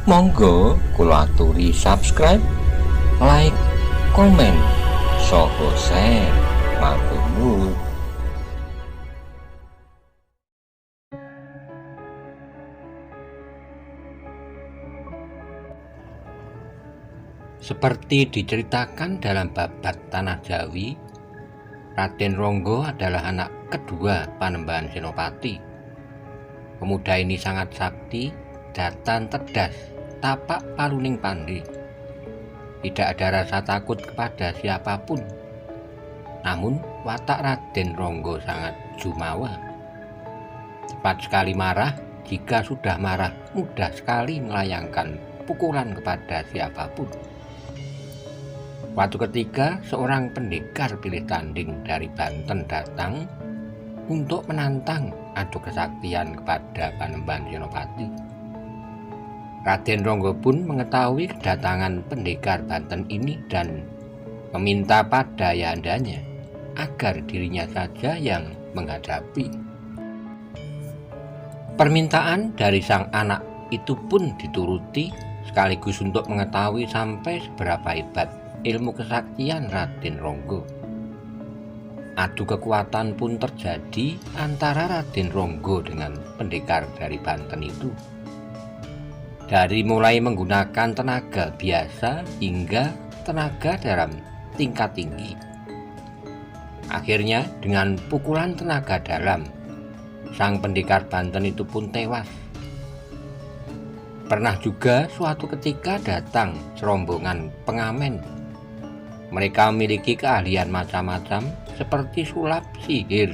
Monggo kula aturi subscribe, like, komen, saha share. Matur nuwun. Seperti diceritakan dalam babat Tanah Jawi, Raden Ronggo adalah anak kedua Panembahan Senopati. Pemuda ini sangat sakti, datan cerdas, tapak paluning pandai. Tidak ada rasa takut kepada siapapun. Namun watak Raden Ronggo sangat jumawa. Cepat sekali marah, jika sudah marah mudah sekali melayangkan pukulan kepada siapapun. Suatu ketika seorang pendekar pilih tanding dari Banten datang untuk menantang adu kesaktian kepada Panembahan Senopati. Raden Ronggo pun mengetahui kedatangan pendekar Banten ini dan meminta pada ayandanya agar dirinya saja yang menghadapi. Permintaan dari sang anak itu pun dituruti, sekaligus untuk mengetahui sampai seberapa hebat ilmu kesaktian Raden Ronggo. Adu kekuatan pun terjadi antara Raden Ronggo dengan pendekar dari Banten itu. Dari mulai menggunakan tenaga biasa hingga tenaga dalam tingkat tinggi. Akhirnya dengan pukulan tenaga dalam, sang pendekar Banten itu pun tewas. Pernah juga suatu ketika datang serombongan pengamen. Mereka memiliki keahlian macam-macam seperti sulap, sihir,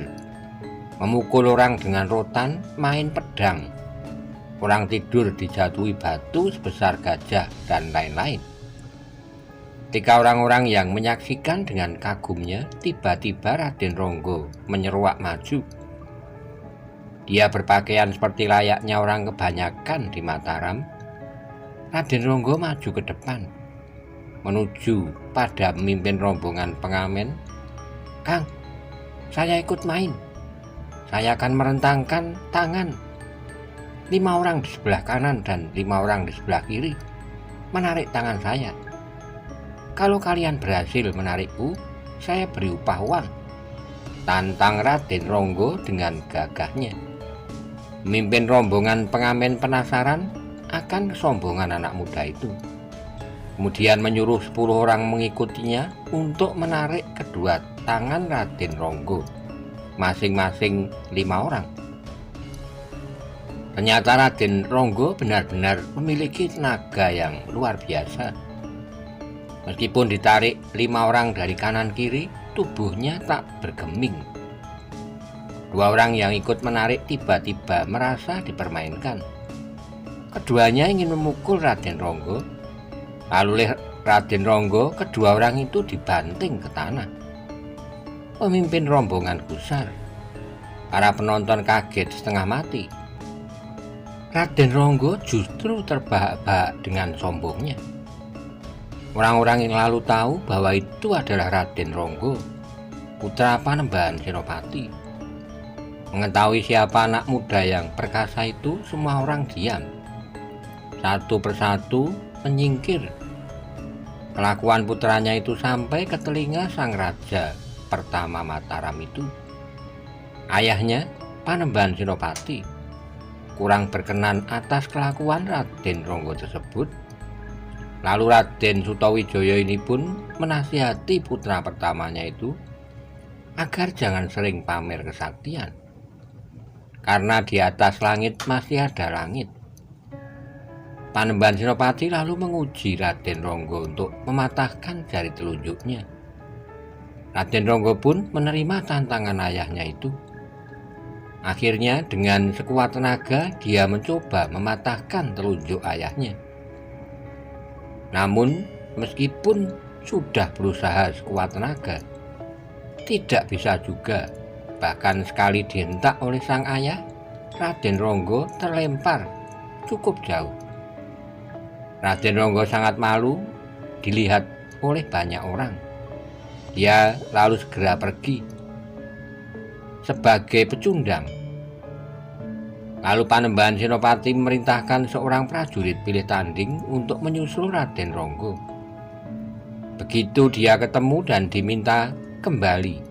memukul orang dengan rotan, main pedang, orang tidur dijatuhi batu sebesar gajah, dan lain-lain. Ketika orang-orang yang menyaksikan dengan kagumnya, tiba-tiba Raden Ronggo menyeruak maju. Dia berpakaian seperti layaknya orang kebanyakan di Mataram. Raden Ronggo maju ke depan, menuju pada pemimpin rombongan pengamen. "Kang, saya ikut main. Saya akan merentangkan tangan 5 orang di sebelah kanan dan 5 orang di sebelah kiri menarik tangan saya. Kalau kalian berhasil menarikku, saya beri upah uang," tantang Raden Ronggo dengan gagahnya. Pemimpin rombongan pengamen penasaran akan kesombongan anak muda itu. Kemudian menyuruh 10 orang mengikutinya untuk menarik kedua tangan Raden Ronggo, masing-masing 5 orang. Ternyata Raden Ronggo benar-benar memiliki tenaga yang luar biasa. Meskipun ditarik 5 orang dari kanan kiri, tubuhnya tak bergeming. 2 orang yang ikut menarik tiba-tiba merasa dipermainkan. Keduanya ingin memukul Raden Ronggo. Lalu oleh Raden Ronggo, kedua orang itu dibanting ke tanah. Pemimpin rombongan gusar. Para penonton kaget setengah mati. Raden Ronggo justru terbahak-bahak dengan sombongnya. Orang-orang yang lalu tahu bahwa itu adalah Raden Ronggo, putra Panembahan Senopati. Mengetahui siapa anak muda yang perkasa itu, semua orang diam. Satu persatu menyingkir. Kelakuan putranya itu sampai ke telinga sang raja pertama Mataram itu. Ayahnya, Panembahan Senopati, kurang berkenan atas kelakuan Raden Ronggo tersebut. Lalu Raden Sutawijaya ini pun menasihati putra pertamanya itu agar jangan sering pamer kesaktian, karena di atas langit masih ada langit. Panembahan Senopati lalu menguji Raden Ronggo untuk mematahkan jari telunjuknya. Raden Ronggo pun menerima tantangan ayahnya itu. Akhirnya dengan sekuat tenaga dia mencoba mematahkan telunjuk ayahnya. Namun meskipun sudah berusaha sekuat tenaga, tidak bisa juga. Bahkan sekali dihentak oleh sang ayah, Raden Ronggo terlempar cukup jauh. Raden Ronggo sangat malu dilihat oleh banyak orang. Dia lalu segera pergi. Sebagai pecundang, Lalu Panembahan Senopati memerintahkan seorang prajurit pilih tanding untuk menyusul Raden Ronggo. Begitu dia ketemu dan diminta kembali,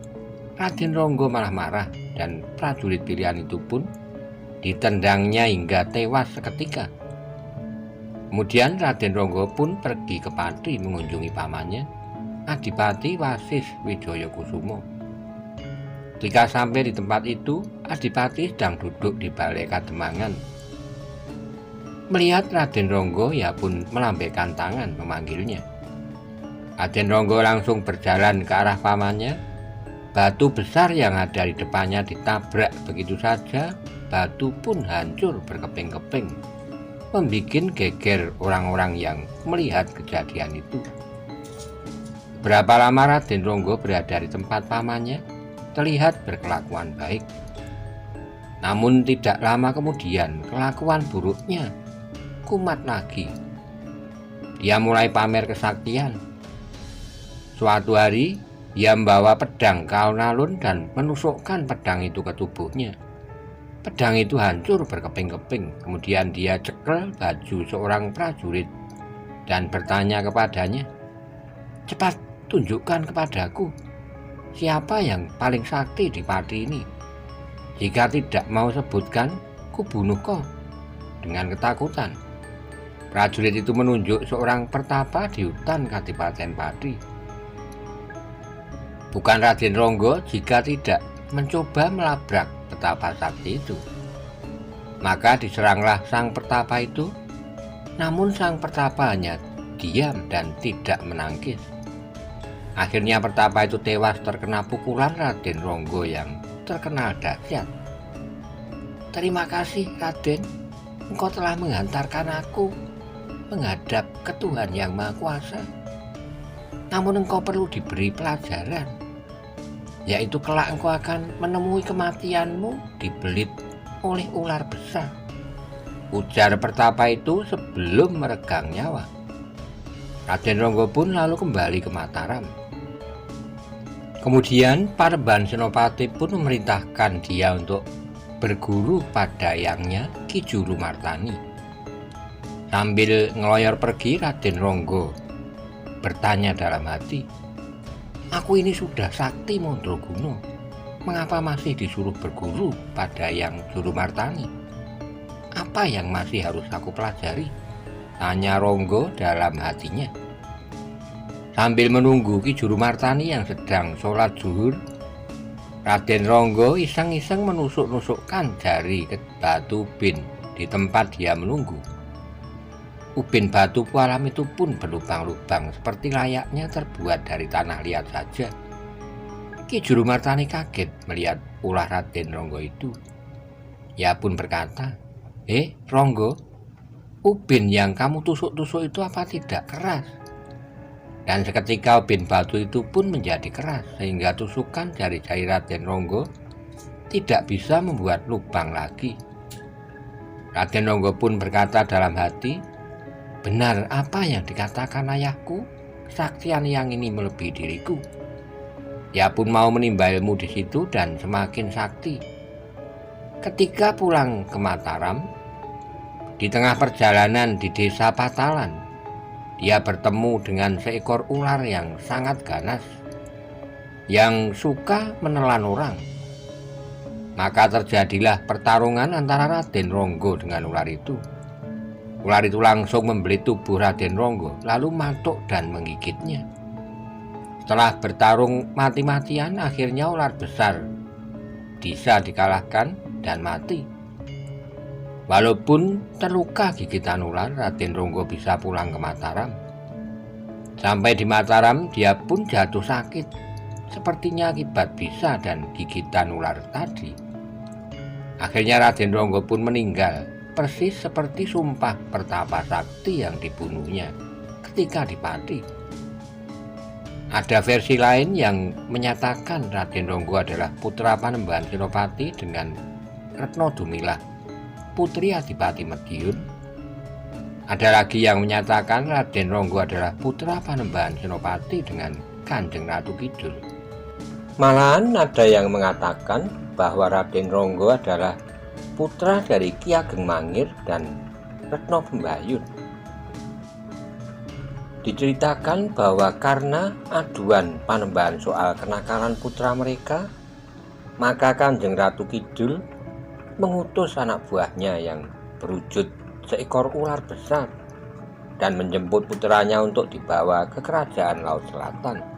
Raden Ronggo malah marah dan prajurit pilihan itu pun ditendangnya hingga tewas seketika. Kemudian Raden Ronggo pun pergi ke Pati mengunjungi pamannya, Adipati Wasis Wijoyokusumo. Ketika sampai di tempat itu, Adipati sedang duduk di balai kademangan. Melihat Raden Ronggo, ia pun melambaikan tangan memanggilnya. Raden Ronggo langsung berjalan ke arah pamannya. Batu besar yang ada di depannya ditabrak begitu saja, batu pun hancur berkeping-keping, membuat geger orang-orang yang melihat kejadian itu. Berapa lama Raden Ronggo berada di tempat pamannya, terlihat berkelakuan baik. Namun tidak lama kemudian kelakuan buruknya kumat lagi. Dia mulai pamer kesaktian. Suatu hari dia membawa pedang ke alun-alun dan menusukkan pedang itu ke tubuhnya. Pedang itu hancur berkeping-keping. Kemudian dia cekel baju seorang prajurit dan bertanya kepadanya, "Cepat tunjukkan kepadaku siapa yang paling sakti di Pati ini. Jika tidak mau sebutkan, kubunuh kau." Dengan ketakutan, prajurit itu menunjuk seorang pertapa di hutan Kadipaten Pati. Bukan Raden Ronggo jika tidak mencoba melabrak petapa sakti itu. Maka diseranglah sang pertapa itu, namun sang pertapa hanya diam dan tidak menangkis. Akhirnya pertapa itu tewas terkena pukulan Raden Ronggo yang terkenal dahsyat. "Terima kasih Raden, engkau telah menghantarkan aku menghadap ke Tuhan Yang Maha Kuasa. Namun engkau perlu diberi pelajaran, yaitu kelak engkau akan menemui kematianmu dibelit oleh ular besar," ujar pertapa itu sebelum meregang nyawa. Raden Ronggo pun lalu kembali ke Mataram. Kemudian Panembahan Senopati pun memerintahkan dia untuk berguru pada yangnya Ki Jurumartani. Sambil ngeloyor pergi, Raden Ronggo bertanya dalam hati, "Aku ini sudah sakti Mandraguna, mengapa masih disuruh berguru pada Yang Jurumartani? Apa yang masih harus aku pelajari?" tanya Ronggo dalam hatinya. Sambil menunggu Ki Jurumartani yang sedang sholat zuhur, Raden Ronggo iseng-iseng menusuk-nusukkan jari ke batu ubin di tempat dia menunggu. Ubin batu pualam itu pun berlubang-lubang seperti layaknya terbuat dari tanah liat saja. Ki Jurumartani kaget melihat ulah Raden Ronggo itu. Ia pun berkata, Ronggo, ubin yang kamu tusuk-tusuk itu apa tidak keras?" Dan seketika ubin batu itu pun menjadi keras, sehingga tusukan jari-jari Raden Ronggo tidak bisa membuat lubang lagi. Raden Ronggo pun berkata dalam hati, "Benar apa yang dikatakan ayahku, kesaktian yang ini melebihi diriku." Ia pun mau menimba ilmu di situ dan semakin sakti. Ketika pulang ke Mataram, di tengah perjalanan di desa Patalan, dia bertemu dengan seekor ular yang sangat ganas, yang suka menelan orang. Maka terjadilah pertarungan antara Raden Ronggo dengan ular itu. Ular itu langsung membelit tubuh Raden Ronggo, lalu matuk dan menggigitnya. Setelah bertarung mati-matian, akhirnya ular besar bisa dikalahkan dan mati. Walaupun terluka gigitan ular, Raden Ronggo bisa pulang ke Mataram. Sampai di Mataram, dia pun jatuh sakit, sepertinya akibat bisa dan gigitan ular tadi. Akhirnya Raden Ronggo pun meninggal, persis seperti sumpah pertapa sakti yang dibunuhnya ketika di Pati. Ada versi lain yang menyatakan Raden Ronggo adalah putra Panembahan Senopati dengan Retno Dumilah, putri Adipati Madiun. Ada lagi yang menyatakan Raden Ronggo adalah putra Panembahan Senopati dengan Kanjeng Ratu Kidul. Malahan ada yang mengatakan bahwa Raden Ronggo adalah putra dari Ki Ageng Mangir dan Retno Pembayun. Diceritakan bahwa karena aduan Panembahan soal kenakalan putra mereka, maka Kanjeng Ratu Kidul mengutus anak buahnya yang berwujud seekor ular besar dan menjemput putranya untuk dibawa ke kerajaan Laut Selatan.